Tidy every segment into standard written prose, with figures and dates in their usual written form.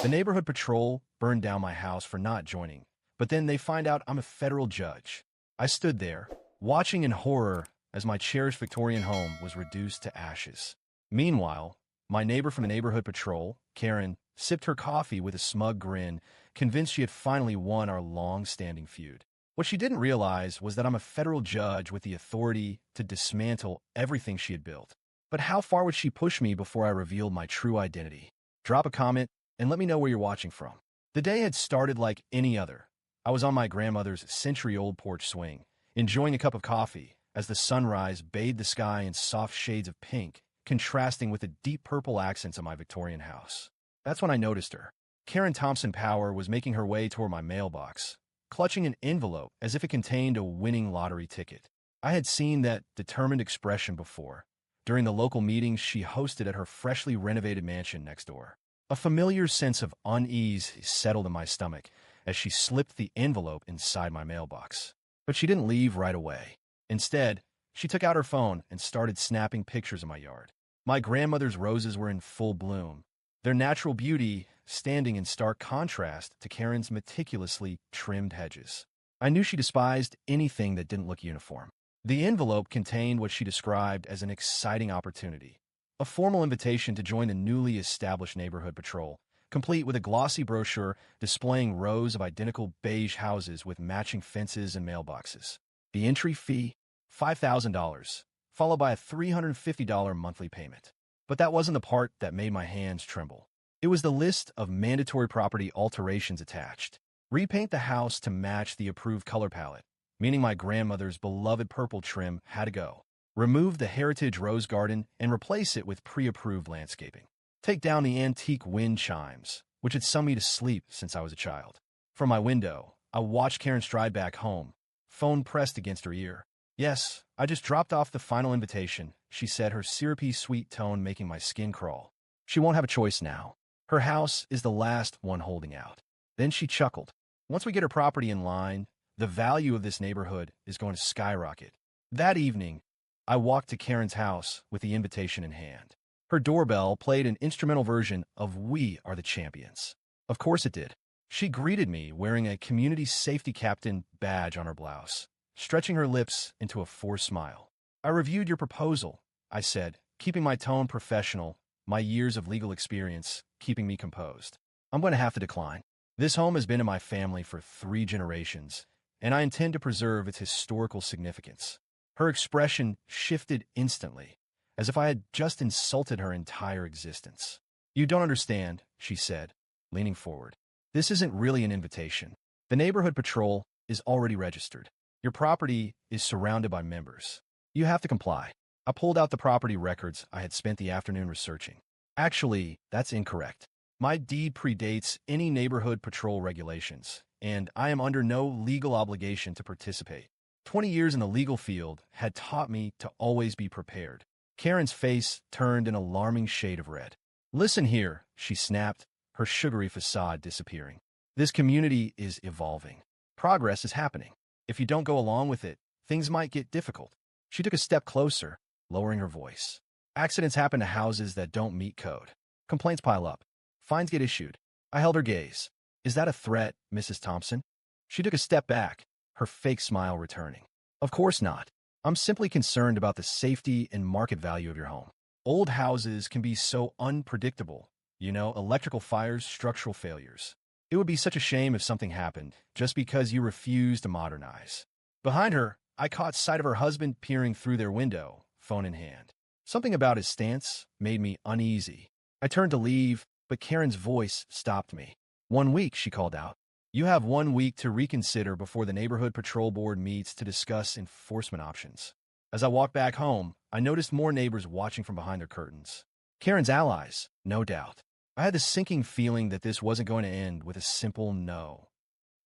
The neighborhood patrol burned down my house for not joining, but then they find out I'm a federal judge. I stood there, watching in horror as my cherished Victorian home was reduced to ashes. Meanwhile, my neighbor from the neighborhood patrol, Karen, sipped her coffee with a smug grin, convinced she had finally won our long-standing feud. What she didn't realize was that I'm a federal judge with the authority to dismantle everything she had built. But how far would she push me before I revealed my true identity? Drop a comment and let me know where you're watching from. The day had started like any other. I was on my grandmother's century-old porch swing, enjoying a cup of coffee as the sunrise bathed the sky in soft shades of pink, contrasting with the deep purple accents of my Victorian house. That's when I noticed her. Karen Thompson Power was making her way toward my mailbox, clutching an envelope as if it contained a winning lottery ticket. I had seen that determined expression before, during the local meetings she hosted at her freshly renovated mansion next door. A familiar sense of unease settled in my stomach as she slipped the envelope inside my mailbox. But she didn't leave right away. Instead, she took out her phone and started snapping pictures of my yard. My grandmother's roses were in full bloom, their natural beauty standing in stark contrast to Karen's meticulously trimmed hedges. I knew she despised anything that didn't look uniform. The envelope contained what she described as an exciting opportunity, a formal invitation to join the newly established neighborhood patrol, complete with a glossy brochure displaying rows of identical beige houses with matching fences and mailboxes. The entry fee, $5,000, followed by a $350 monthly payment. But that wasn't the part that made my hands tremble. It was the list of mandatory property alterations attached. Repaint the house to match the approved color palette, meaning my grandmother's beloved purple trim had to go. Remove the heritage rose garden and replace it with pre-approved landscaping. Take down the antique wind chimes, which had sung me to sleep since I was a child. From my window, I watched Karen stride back home, phone pressed against her ear. "Yes, I just dropped off the final invitation," she said, her syrupy sweet tone making my skin crawl. She won't have a choice now. Her house is the last one holding out. Then she chuckled. Once we get her property in line, the value of this neighborhood is going to skyrocket. That evening, I walked to Karen's house with the invitation in hand. Her doorbell played an instrumental version of "We Are the Champions." Of course it did. She greeted me wearing a community safety captain badge on her blouse, stretching her lips into a forced smile. "I reviewed your proposal," I said, keeping my tone professional, my years of legal experience keeping me composed. "I'm going to have to decline. This home has been in my family for 3 generations, and I intend to preserve its historical significance." Her expression shifted instantly, as if I had just insulted her entire existence. "You don't understand," she said, leaning forward. "This isn't really an invitation. The neighborhood patrol is already registered. Your property is surrounded by members. You have to comply." I pulled out the property records I had spent the afternoon researching. "Actually, that's incorrect. My deed predates any neighborhood patrol regulations, and I am under no legal obligation to participate. 20 years in the legal field had taught me to always be prepared." Karen's face turned an alarming shade of red. "Listen here," she snapped, her sugary facade disappearing. "This community is evolving. Progress is happening. If you don't go along with it, things might get difficult." She took a step closer, lowering her voice. "Accidents happen to houses that don't meet code. Complaints pile up. Fines get issued." I held her gaze. "Is that a threat, Mrs. Thompson?" She took a step back, her fake smile returning. "Of course not. I'm simply concerned about the safety and market value of your home. Old houses can be so unpredictable. Electrical fires, structural failures. It would be such a shame if something happened just because you refuse to modernize." Behind her, I caught sight of her husband peering through their window, phone in hand. Something about his stance made me uneasy. I turned to leave, but Karen's voice stopped me. "1 week," she called out. "You have 1 week to reconsider before the Neighborhood Patrol Board meets to discuss enforcement options." As I walked back home, I noticed more neighbors watching from behind their curtains. Karen's allies, no doubt. I had the sinking feeling that this wasn't going to end with a simple no.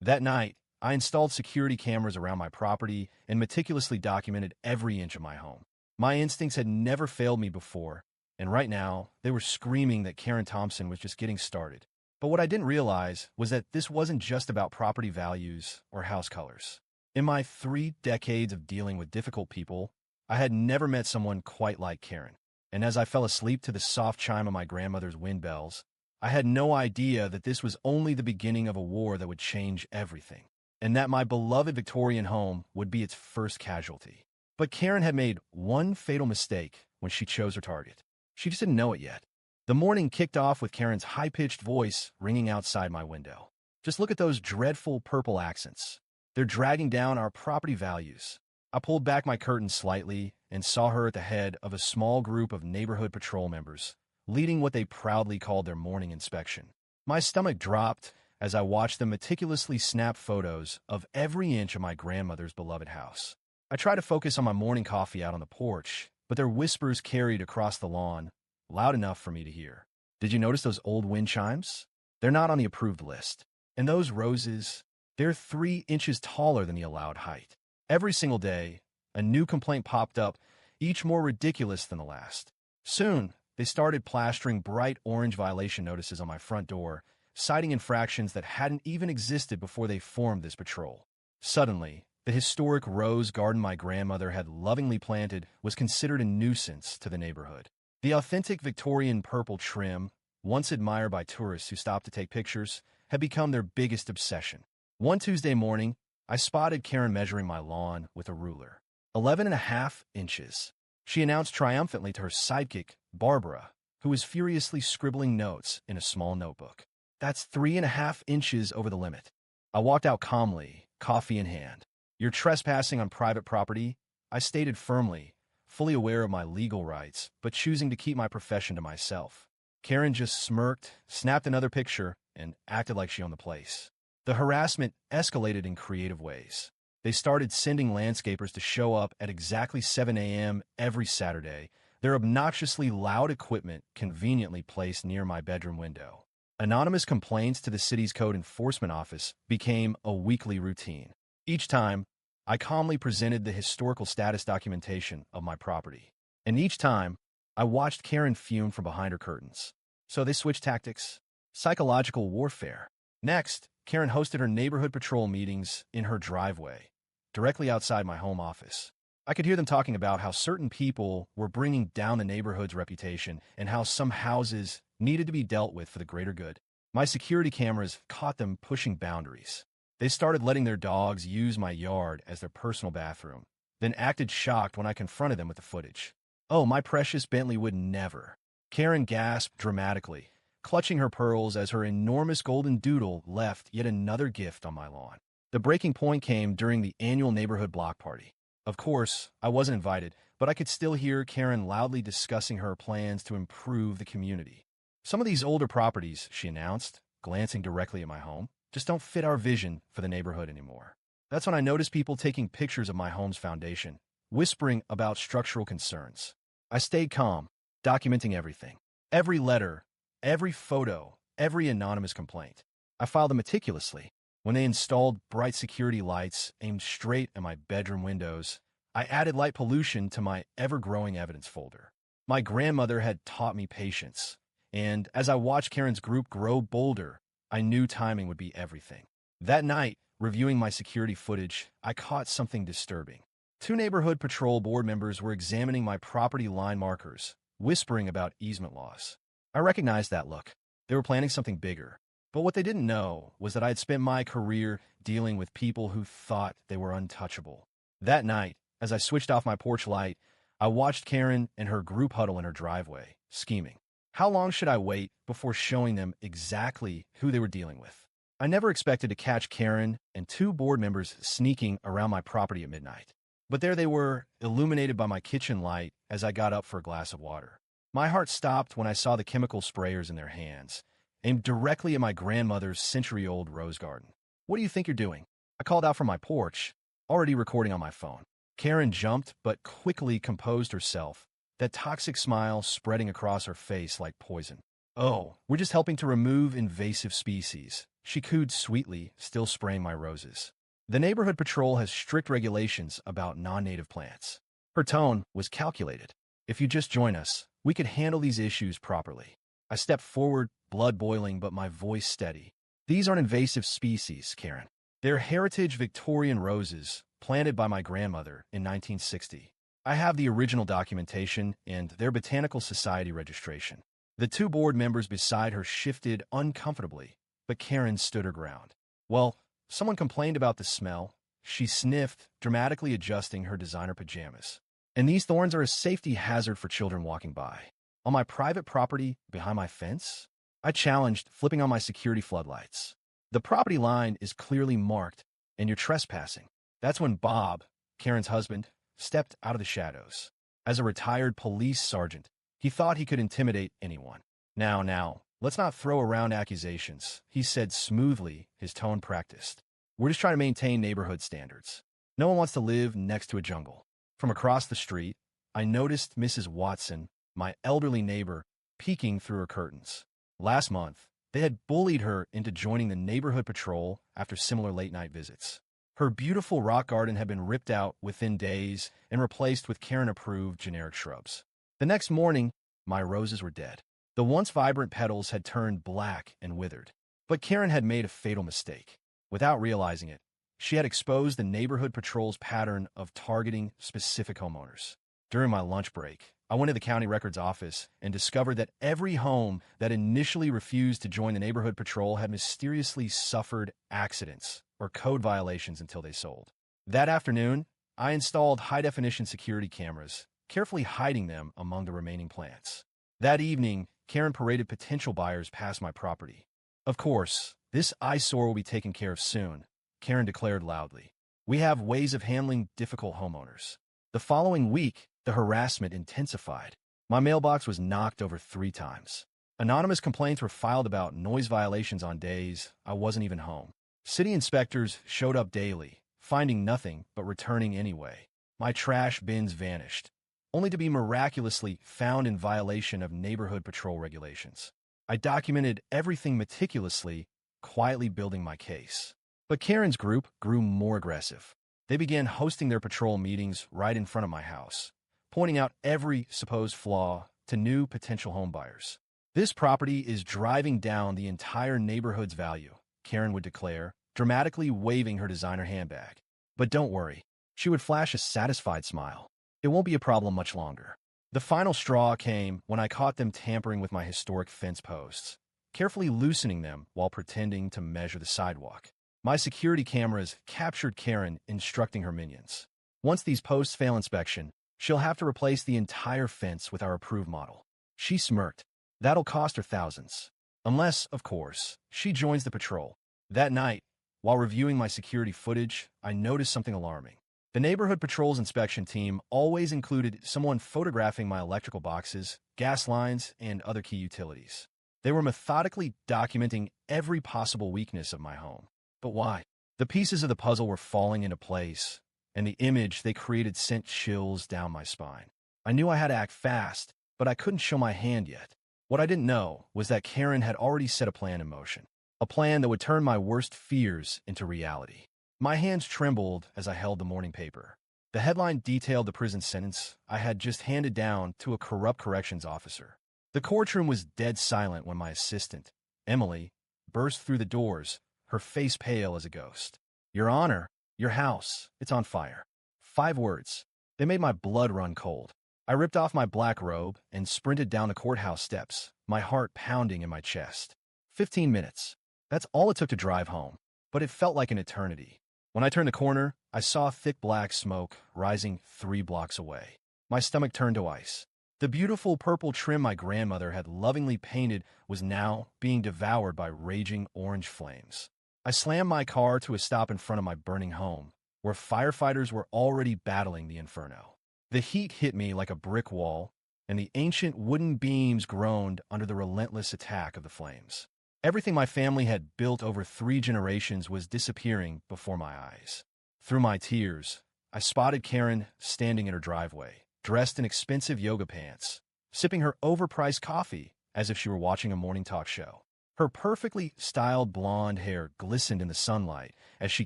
That night, I installed security cameras around my property and meticulously documented every inch of my home. My instincts had never failed me before, and right now, they were screaming that Karen Thompson was just getting started. But what I didn't realize was that this wasn't just about property values or house colors. In my 3 decades of dealing with difficult people, I had never met someone quite like Karen. And as I fell asleep to the soft chime of my grandmother's wind bells, I had no idea that this was only the beginning of a war that would change everything, and that my beloved Victorian home would be its first casualty. But Karen had made one fatal mistake when she chose her target. She just didn't know it yet. The morning kicked off with Karen's high-pitched voice ringing outside my window. Just look at those dreadful purple accents. They're dragging down our property values. I pulled back my curtain slightly and saw her at the head of a small group of neighborhood patrol members, leading what they proudly called their morning inspection. My stomach dropped as I watched them meticulously snap photos of every inch of my grandmother's beloved house. I tried to focus on my morning coffee out on the porch, but their whispers carried across the lawn, loud enough for me to hear. Did you notice those old wind chimes? They're not on the approved list. And those roses, they're 3 inches taller than the allowed height. Every single day, a new complaint popped up, each more ridiculous than the last. Soon, they started plastering bright orange violation notices on my front door, citing infractions that hadn't even existed before they formed this patrol. Suddenly, the historic rose garden my grandmother had lovingly planted was considered a nuisance to the neighborhood. The authentic Victorian purple trim, once admired by tourists who stopped to take pictures, had become their biggest obsession. One Tuesday morning, I spotted Karen measuring my lawn with a ruler. 11.5 inches. She announced triumphantly to her sidekick, Barbara, who was furiously scribbling notes in a small notebook. That's 3.5 inches over the limit. I walked out calmly, coffee in hand. You're trespassing on private property, I stated firmly, fully aware of my legal rights, but choosing to keep my profession to myself. Karen just smirked, snapped another picture, and acted like she owned the place. The harassment escalated in creative ways. They started sending landscapers to show up at exactly 7 a.m. every Saturday, their obnoxiously loud equipment conveniently placed near my bedroom window. Anonymous complaints to the city's code enforcement office became a weekly routine. Each time, I calmly presented the historical status documentation of my property. And each time, I watched Karen fume from behind her curtains. So they switched tactics. Psychological warfare. Next, Karen hosted her neighborhood patrol meetings in her driveway, directly outside my home office. I could hear them talking about how certain people were bringing down the neighborhood's reputation and how some houses needed to be dealt with for the greater good. My security cameras caught them pushing boundaries. They started letting their dogs use my yard as their personal bathroom, then acted shocked when I confronted them with the footage. Oh, my precious Bentley would never. Karen gasped dramatically, clutching her pearls as her enormous golden doodle left yet another gift on my lawn. The breaking point came during the annual neighborhood block party. Of course, I wasn't invited, but I could still hear Karen loudly discussing her plans to improve the community. Some of these older properties, she announced, glancing directly at my home, just don't fit our vision for the neighborhood anymore. That's when I noticed people taking pictures of my home's foundation, whispering about structural concerns. I stayed calm, documenting everything. Every letter, every photo, every anonymous complaint. I filed them meticulously. When they installed bright security lights aimed straight at my bedroom windows, I added light pollution to my ever-growing evidence folder. My grandmother had taught me patience, and as I watched Karen's group grow bolder, I knew timing would be everything. That night, reviewing my security footage, I caught something disturbing. 2 neighborhood patrol board members were examining my property line markers, whispering about easement laws. I recognized that look. They were planning something bigger. But what they didn't know was that I had spent my career dealing with people who thought they were untouchable. That night, as I switched off my porch light, I watched Karen and her group huddle in her driveway, scheming. How long should I wait before showing them exactly who they were dealing with? I never expected to catch Karen and 2 board members sneaking around my property at midnight. But there they were, illuminated by my kitchen light as I got up for a glass of water. My heart stopped when I saw the chemical sprayers in their hands, aimed directly at my grandmother's century-old rose garden. What do you think you're doing? I called out from my porch, already recording on my phone. Karen jumped, but quickly composed herself, that toxic smile spreading across her face like poison. Oh, we're just helping to remove invasive species, she cooed sweetly, still spraying my roses. The neighborhood patrol has strict regulations about non-native plants. Her tone was calculated. If you just join us, we could handle these issues properly. I stepped forward, blood boiling, but my voice steady. These aren't invasive species, Karen. They're heritage Victorian roses, planted by my grandmother in 1960. I have the original documentation and their Botanical Society registration. The two board members beside her shifted uncomfortably, but Karen stood her ground. Well, someone complained about the smell. She sniffed, dramatically adjusting her designer pajamas. And these thorns are a safety hazard for children walking by. On my private property, behind my fence? I challenged, flipping on my security floodlights. The property line is clearly marked, and you're trespassing. That's when Bob, Karen's husband, stepped out of the shadows. As a retired police sergeant, he thought he could intimidate anyone. Now, let's not throw around accusations, he said smoothly, his tone practiced. We're just trying to maintain neighborhood standards. No one wants to live next to a jungle. From across the street, I noticed Mrs. Watson, my elderly neighbor, peeking through her curtains. Last month, they had bullied her into joining the neighborhood patrol after similar late-night visits. Her beautiful rock garden had been ripped out within days and replaced with Karen-approved generic shrubs. The next morning, my roses were dead. The once vibrant petals had turned black and withered. But Karen had made a fatal mistake. Without realizing it, she had exposed the neighborhood patrol's pattern of targeting specific homeowners. During my lunch break, I went to the county records office and discovered that every home that initially refused to join the neighborhood patrol had mysteriously suffered accidents or code violations until they sold. That afternoon, I installed high-definition security cameras, carefully hiding them among the remaining plants. That evening, Karen paraded potential buyers past my property. Of course, this eyesore will be taken care of soon, Karen declared loudly. We have ways of handling difficult homeowners. The following week, the harassment intensified. My mailbox was knocked over 3 times. Anonymous complaints were filed about noise violations on days I wasn't even home. City inspectors showed up daily, finding nothing but returning anyway. My trash bins vanished, only to be miraculously found in violation of neighborhood patrol regulations. I documented everything meticulously, quietly building my case. But Karen's group grew more aggressive. They began hosting their patrol meetings right in front of my house, pointing out every supposed flaw to new potential homebuyers. This property is driving down the entire neighborhood's value, Karen would declare, dramatically waving her designer handbag. But don't worry, she would flash a satisfied smile. It won't be a problem much longer. The final straw came when I caught them tampering with my historic fence posts, carefully loosening them while pretending to measure the sidewalk. My security cameras captured Karen instructing her minions. Once these posts fail inspection, she'll have to replace the entire fence with our approved model. She smirked. That'll cost her thousands. Unless, of course, she joins the patrol. That night, while reviewing my security footage, I noticed something alarming. The neighborhood patrol's inspection team always included someone photographing my electrical boxes, gas lines, and other key utilities. They were methodically documenting every possible weakness of my home. But why? The pieces of the puzzle were falling into place, and the image they created sent chills down my spine. I knew I had to act fast, but I couldn't show my hand yet. What I didn't know was that Karen had already set a plan in motion, a plan that would turn my worst fears into reality. My hands trembled as I held the morning paper. The headline detailed the prison sentence I had just handed down to a corrupt corrections officer. The courtroom was dead silent when my assistant, Emily, burst through the doors, her face pale as a ghost. "Your Honor, your house, it's on fire." 5 words. They made my blood run cold. I ripped off my black robe and sprinted down the courthouse steps, my heart pounding in my chest. 15 minutes. That's all it took to drive home, but it felt like an eternity. When I turned the corner, I saw thick black smoke rising 3 blocks away. My stomach turned to ice. The beautiful purple trim my grandmother had lovingly painted was now being devoured by raging orange flames. I slammed my car to a stop in front of my burning home, where firefighters were already battling the inferno. The heat hit me like a brick wall, and the ancient wooden beams groaned under the relentless attack of the flames. Everything my family had built over 3 generations was disappearing before my eyes. Through my tears, I spotted Karen standing in her driveway, dressed in expensive yoga pants, sipping her overpriced coffee as if she were watching a morning talk show. Her perfectly styled blonde hair glistened in the sunlight as she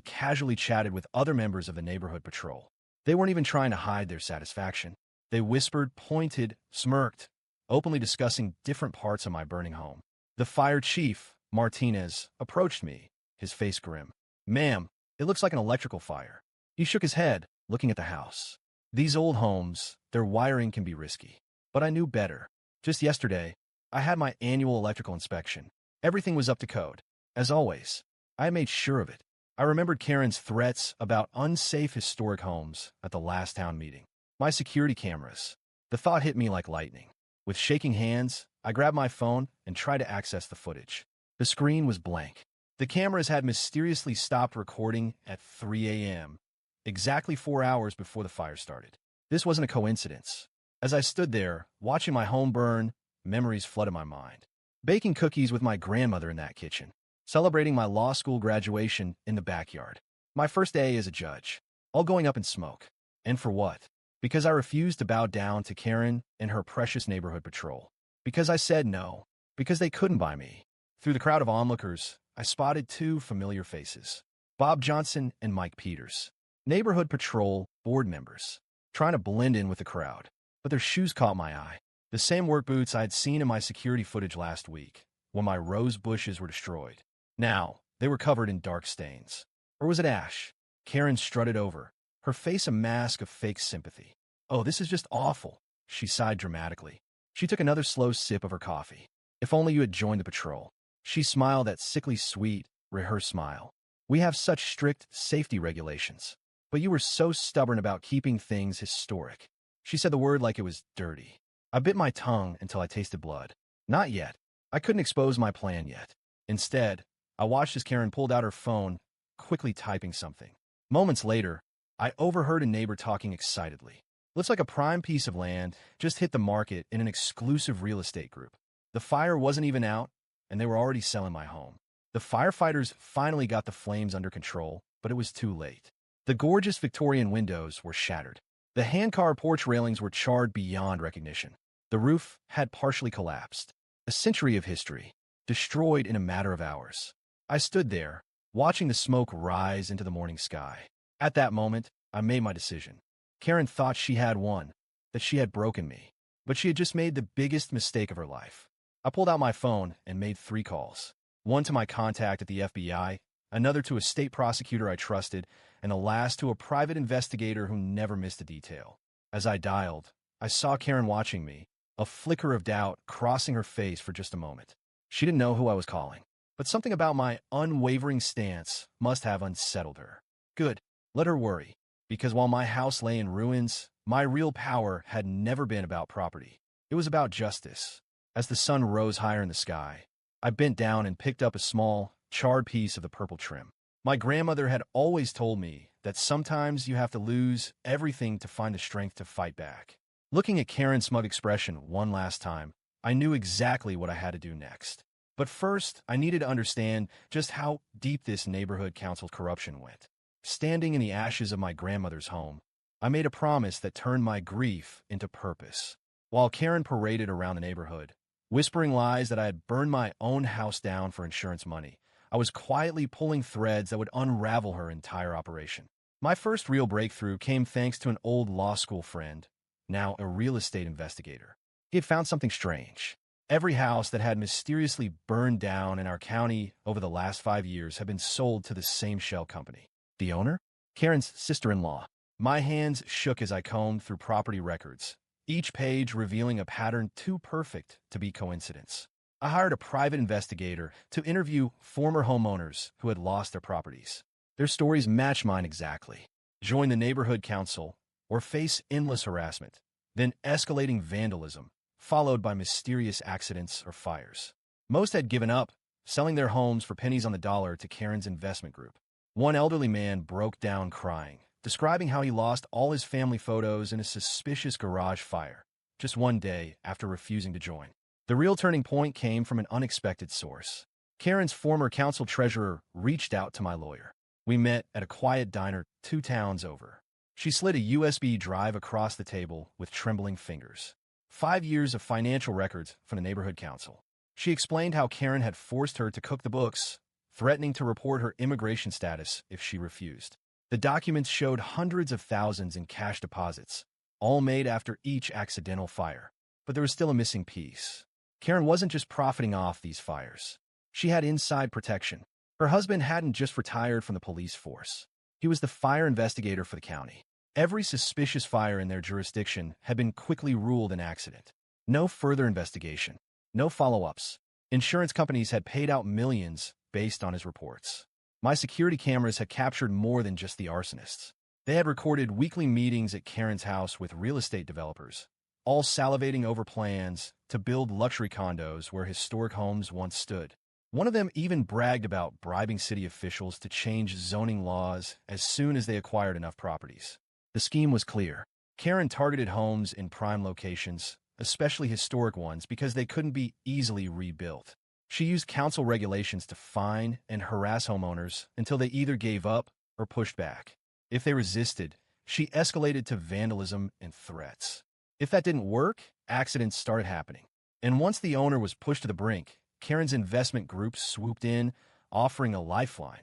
casually chatted with other members of the neighborhood patrol. They weren't even trying to hide their satisfaction. They whispered, pointed, smirked, openly discussing different parts of my burning home. The fire chief, Martinez, approached me, his face grim. "Ma'am, it looks like an electrical fire." He shook his head, looking at the house. These old homes, their wiring can be risky. But I knew better. Just yesterday, I had my annual electrical inspection. Everything was up to code. As always, I made sure of it. I remembered Karen's threats about unsafe historic homes at the last town meeting. My security cameras. The thought hit me like lightning. With shaking hands, I grabbed my phone and tried to access the footage. The screen was blank. The cameras had mysteriously stopped recording at 3 a.m., exactly 4 hours before the fire started. This wasn't a coincidence. As I stood there, watching my home burn, memories flooded my mind. Baking cookies with my grandmother in that kitchen. Celebrating my law school graduation in the backyard. My first day as a judge. All going up in smoke. And for what? Because I refused to bow down to Karen and her precious neighborhood patrol. Because I said no. Because they couldn't buy me. Through the crowd of onlookers, I spotted two familiar faces. Bob Johnson and Mike Peters. Neighborhood patrol board members. Trying to blend in with the crowd. But their shoes caught my eye. The same work boots I had seen in my security footage last week, when my rose bushes were destroyed. Now, they were covered in dark stains. Or was it ash? Karen strutted over, her face a mask of fake sympathy. "Oh, this is just awful," she sighed dramatically. She took another slow sip of her coffee. "If only you had joined the patrol." She smiled that sickly sweet, rehearsed smile. "We have such strict safety regulations. But you were so stubborn about keeping things historic." She said the word like it was dirty. I bit my tongue until I tasted blood. Not yet. I couldn't expose my plan yet. Instead, I watched as Karen pulled out her phone, quickly typing something. Moments later, I overheard a neighbor talking excitedly. "Looks like a prime piece of land just hit the market in an exclusive real estate group. The fire wasn't even out, and they were already selling my home." The firefighters finally got the flames under control, but it was too late. The gorgeous Victorian windows were shattered. The handcar porch railings were charred beyond recognition. The roof had partially collapsed. A century of history, destroyed in a matter of hours. I stood there, watching the smoke rise into the morning sky. At that moment, I made my decision. Karen thought she had won, that she had broken me. But she had just made the biggest mistake of her life. I pulled out my phone and made 3 calls. One to my contact at the FBI, another to a state prosecutor I trusted, and the last to a private investigator who never missed a detail. As I dialed, I saw Karen watching me, a flicker of doubt crossing her face for just a moment. She didn't know who I was calling, but something about my unwavering stance must have unsettled her. Good, let her worry, because while my house lay in ruins, my real power had never been about property. It was about justice. As the sun rose higher in the sky, I bent down and picked up a small, charred piece of the purple trim. My grandmother had always told me that sometimes you have to lose everything to find the strength to fight back. Looking at Karen's smug expression one last time, I knew exactly what I had to do next. But first, I needed to understand just how deep this neighborhood council corruption went. Standing in the ashes of my grandmother's home, I made a promise that turned my grief into purpose. While Karen paraded around the neighborhood, whispering lies that I had burned my own house down for insurance money, I was quietly pulling threads that would unravel her entire operation. My first real breakthrough came thanks to an old law school friend, now a real estate investigator. He had found something strange. Every house that had mysteriously burned down in our county over the last 5 years had been sold to the same shell company. The owner? Karen's sister-in-law. My hands shook as I combed through property records, each page revealing a pattern too perfect to be coincidence. I hired a private investigator to interview former homeowners who had lost their properties. Their stories match mine exactly. Join the neighborhood council, or face endless harassment, then escalating vandalism, followed by mysterious accidents or fires. Most had given up, selling their homes for pennies on the dollar to Karen's investment group. One elderly man broke down crying, describing how he lost all his family photos in a suspicious garage fire, just one day after refusing to join. The real turning point came from an unexpected source. Karen's former council treasurer reached out to my lawyer. We met at a quiet diner 2 towns over. She slid a USB drive across the table with trembling fingers. 5 years of financial records from the neighborhood council. She explained how Karen had forced her to cook the books, threatening to report her immigration status if she refused. The documents showed hundreds of thousands in cash deposits, all made after each accidental fire. But there was still a missing piece. Karen wasn't just profiting off these fires. She had inside protection. Her husband hadn't just retired from the police force. He was the fire investigator for the county. Every suspicious fire in their jurisdiction had been quickly ruled an accident. No further investigation. No follow-ups. Insurance companies had paid out millions based on his reports. My security cameras had captured more than just the arsonists. They had recorded weekly meetings at Karen's house with real estate developers, all salivating over plans to build luxury condos where historic homes once stood. One of them even bragged about bribing city officials to change zoning laws as soon as they acquired enough properties. The scheme was clear. Karen targeted homes in prime locations, especially historic ones, because they couldn't be easily rebuilt. She used council regulations to fine and harass homeowners until they either gave up or pushed back. If they resisted, she escalated to vandalism and threats. If that didn't work, accidents started happening. And once the owner was pushed to the brink, Karen's investment group swooped in, offering a lifeline,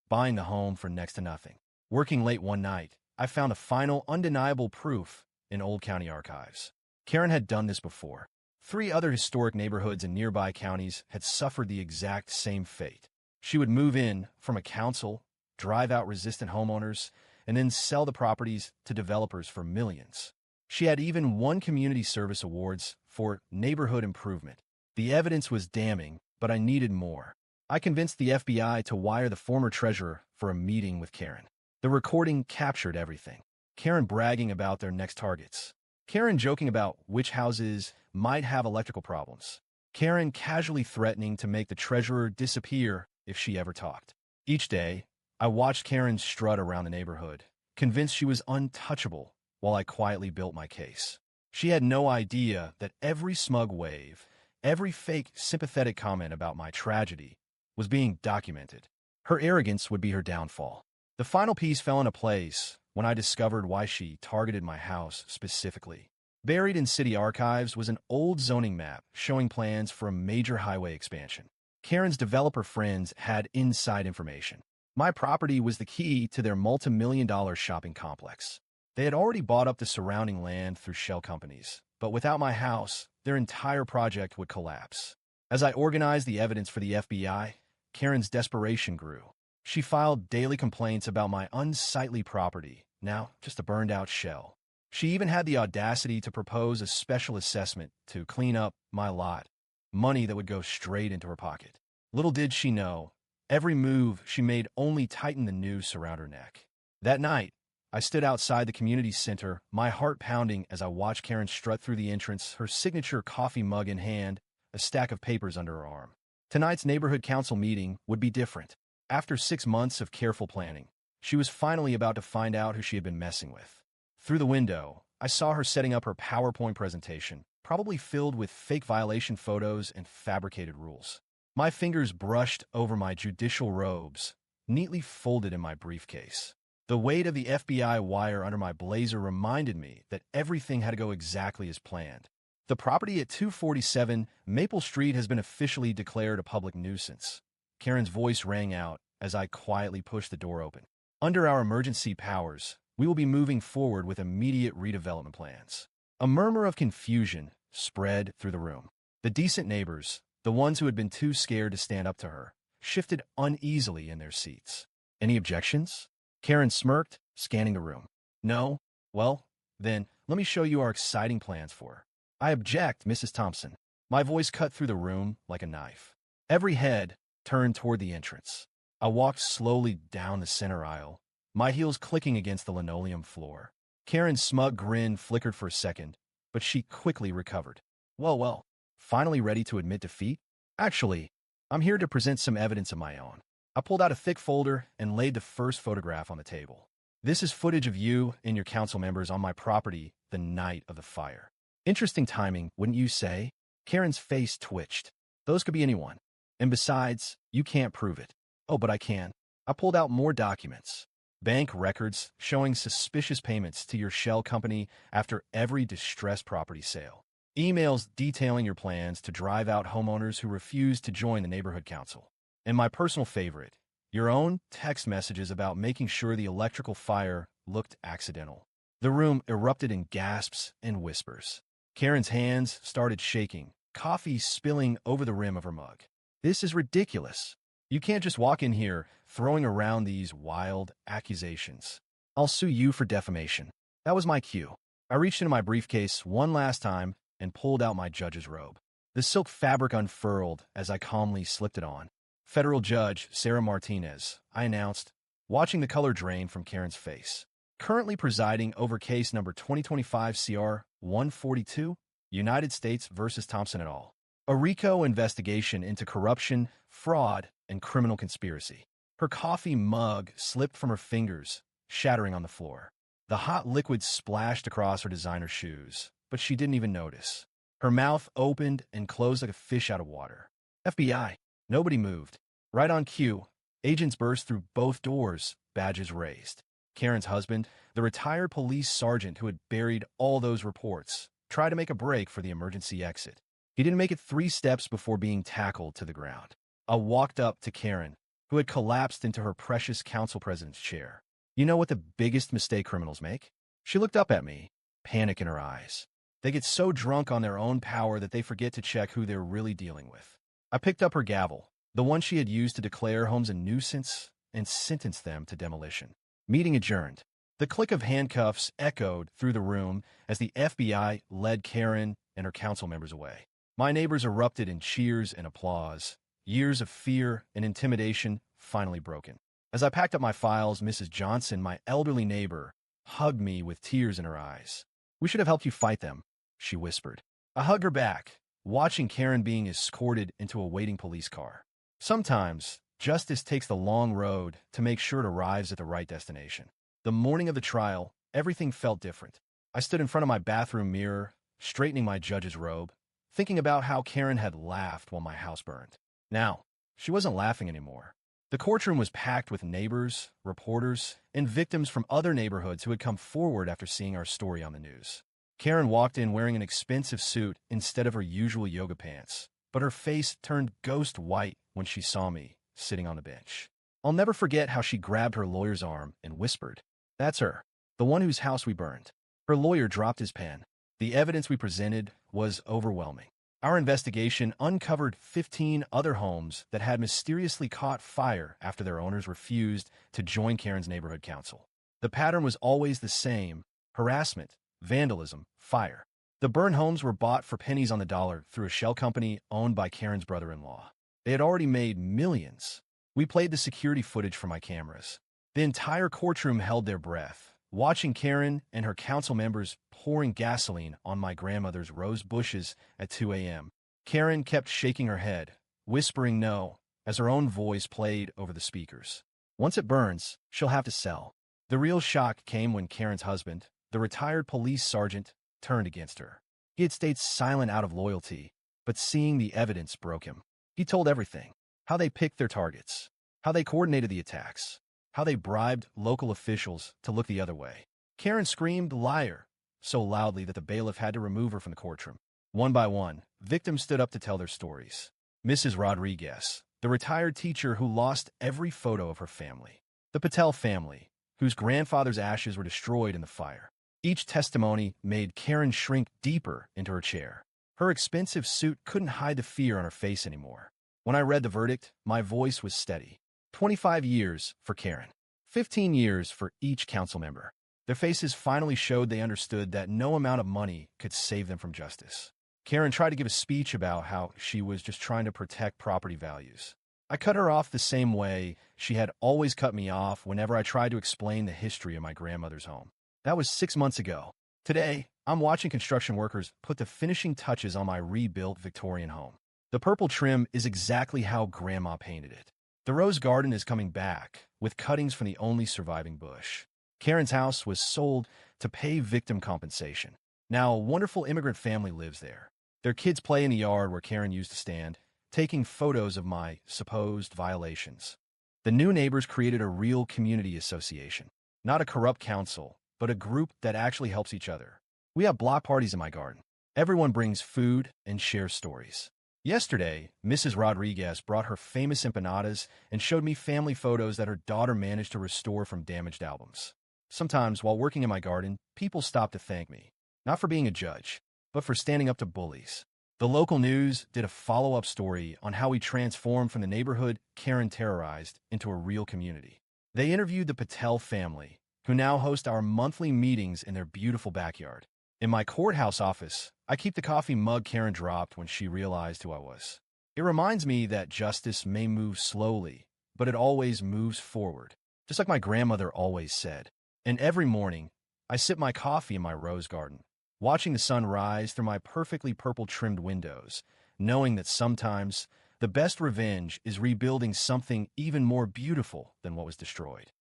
buying the home for next to nothing. Working late one night, I found a final, undeniable proof in old county archives. Karen had done this before. 3 other historic neighborhoods in nearby counties had suffered the exact same fate. She would move in from a council, drive out resistant homeowners, and then sell the properties to developers for millions. She had even won community service awards for neighborhood improvement. The evidence was damning, but I needed more. I convinced the FBI to wire the former treasurer for a meeting with Karen. The recording captured everything. Karen bragging about their next targets. Karen joking about which houses might have electrical problems. Karen casually threatening to make the treasurer disappear if she ever talked. Each day, I watched Karen strut around the neighborhood, convinced she was untouchable, while I quietly built my case. She had no idea that every smug wave, every fake sympathetic comment about my tragedy was being documented. Her arrogance would be her downfall. The final piece fell into place when I discovered why she targeted my house specifically. Buried in city archives was an old zoning map showing plans for a major highway expansion. Karen's developer friends had inside information. My property was the key to their multi-million-dollar shopping complex. They had already bought up the surrounding land through shell companies, but without my house, their entire project would collapse. As I organized the evidence for the FBI, Karen's desperation grew. She filed daily complaints about my unsightly property, now just a burned-out shell. She even had the audacity to propose a special assessment to clean up my lot, money that would go straight into her pocket. Little did she know, every move she made only tightened the noose around her neck. That night, I stood outside the community center, my heart pounding as I watched Karen strut through the entrance, her signature coffee mug in hand, a stack of papers under her arm. Tonight's neighborhood council meeting would be different. After 6 months of careful planning, she was finally about to find out who she had been messing with. Through the window, I saw her setting up her PowerPoint presentation, probably filled with fake violation photos and fabricated rules. My fingers brushed over my judicial robes, neatly folded in my briefcase. The weight of the FBI wire under my blazer reminded me that everything had to go exactly as planned. The property at 247 Maple Street has been officially declared a public nuisance. Karen's voice rang out as I quietly pushed the door open. Under our emergency powers, we will be moving forward with immediate redevelopment plans. A murmur of confusion spread through the room. The decent neighbors, the ones who had been too scared to stand up to her, shifted uneasily in their seats. Any objections? Karen smirked, scanning the room. No? Well, then, let me show you our exciting plans for her. I object, Mrs. Thompson. My voice cut through the room like a knife. Every head turned toward the entrance. I walked slowly down the center aisle, my heels clicking against the linoleum floor. Karen's smug grin flickered for a second, but she quickly recovered. Well, finally ready to admit defeat? Actually, I'm here to present some evidence of my own. I pulled out a thick folder and laid the first photograph on the table. This is footage of you and your council members on my property the night of the fire. Interesting timing, wouldn't you say? Karen's face twitched. Those could be anyone. And besides, you can't prove it. Oh, but I can. I pulled out more documents. Bank records showing suspicious payments to your shell company after every distressed property sale. Emails detailing your plans to drive out homeowners who refuse to join the neighborhood council. And my personal favorite, your own text messages about making sure the electrical fire looked accidental. The room erupted in gasps and whispers. Karen's hands started shaking, coffee spilling over the rim of her mug. This is ridiculous. You can't just walk in here throwing around these wild accusations. I'll sue you for defamation. That was my cue. I reached into my briefcase one last time and pulled out my judge's robe. The silk fabric unfurled as I calmly slipped it on. Federal Judge Sarah Martinez, I announced, watching the color drain from Karen's face. Currently presiding over case number 2025 CR 142, United States versus Thompson et al. A RICO investigation into corruption, fraud, and criminal conspiracy. Her coffee mug slipped from her fingers, shattering on the floor. The hot liquid splashed across her designer shoes, but she didn't even notice. Her mouth opened and closed like a fish out of water. FBI. Nobody moved. Right on cue, agents burst through both doors, badges raised. Karen's husband, the retired police sergeant who had buried all those reports, tried to make a break for the emergency exit. He didn't make it 3 steps before being tackled to the ground. I walked up to Karen, who had collapsed into her precious council president's chair. You know what the biggest mistake criminals make? She looked up at me, panic in her eyes. They get so drunk on their own power that they forget to check who they're really dealing with. I picked up her gavel, the one she had used to declare homes a nuisance, and sentenced them to demolition. Meeting adjourned. The click of handcuffs echoed through the room as the FBI led Karen and her council members away. My neighbors erupted in cheers and applause. Years of fear and intimidation finally broken. As I packed up my files, Mrs. Johnson, my elderly neighbor, hugged me with tears in her eyes. We should have helped you fight them, she whispered. I hugged her back, watching Karen being escorted into a waiting police car. Sometimes, justice takes the long road to make sure it arrives at the right destination. The morning of the trial, everything felt different. I stood in front of my bathroom mirror, straightening my judge's robe, thinking about how Karen had laughed while my house burned. Now, she wasn't laughing anymore. The courtroom was packed with neighbors, reporters, and victims from other neighborhoods who had come forward after seeing our story on the news. Karen walked in wearing an expensive suit instead of her usual yoga pants, but her face turned ghost white when she saw me sitting on the bench. I'll never forget how she grabbed her lawyer's arm and whispered, "That's her, the one whose house we burned." Her lawyer dropped his pen. The evidence we presented was overwhelming. Our investigation uncovered 15 other homes that had mysteriously caught fire after their owners refused to join Karen's neighborhood council. The pattern was always the same: harassment, vandalism, fire. The burned homes were bought for pennies on the dollar through a shell company owned by Karen's brother-in-law. They had already made millions. We played the security footage from my cameras. The entire courtroom held their breath, watching Karen and her council members pouring gasoline on my grandmother's rose bushes at 2 a.m. Karen kept shaking her head, whispering no, as her own voice played over the speakers. Once it burns, she'll have to sell. The real shock came when Karen's husband, the retired police sergeant, turned against her. He had stayed silent out of loyalty, but seeing the evidence broke him. He told everything: how they picked their targets, how they coordinated the attacks, how they bribed local officials to look the other way. Karen screamed "liar" so loudly that the bailiff had to remove her from the courtroom. One by one, victims stood up to tell their stories. Mrs. Rodriguez, the retired teacher who lost every photo of her family. The Patel family, whose grandfather's ashes were destroyed in the fire. Each testimony made Karen shrink deeper into her chair. Her expensive suit couldn't hide the fear on her face anymore. When I read the verdict, my voice was steady. 25 years for Karen. 15 years for each council member. Their faces finally showed they understood that no amount of money could save them from justice. Karen tried to give a speech about how she was just trying to protect property values. I cut her off the same way she had always cut me off whenever I tried to explain the history of my grandmother's home. That was 6 months ago. Today, I'm watching construction workers put the finishing touches on my rebuilt Victorian home. The purple trim is exactly how Grandma painted it. The rose garden is coming back, with cuttings from the only surviving bush. Karen's house was sold to pay victim compensation. Now, a wonderful immigrant family lives there. Their kids play in the yard where Karen used to stand, taking photos of my supposed violations. The new neighbors created a real community association. Not a corrupt council, but a group that actually helps each other. We have block parties in my garden. Everyone brings food and shares stories. Yesterday, Mrs. Rodriguez brought her famous empanadas and showed me family photos that her daughter managed to restore from damaged albums. Sometimes, while working in my garden, people stop to thank me, not for being a judge, but for standing up to bullies. The local news did a follow-up story on how we transformed from the neighborhood Karen terrorized into a real community. They interviewed the Patel family, who now host our monthly meetings in their beautiful backyard. In my courthouse office, I keep the coffee mug Karen dropped when she realized who I was. It reminds me that justice may move slowly, but it always moves forward, just like my grandmother always said. And every morning, I sip my coffee in my rose garden, watching the sun rise through my perfectly purple-trimmed windows, knowing that sometimes the best revenge is rebuilding something even more beautiful than what was destroyed.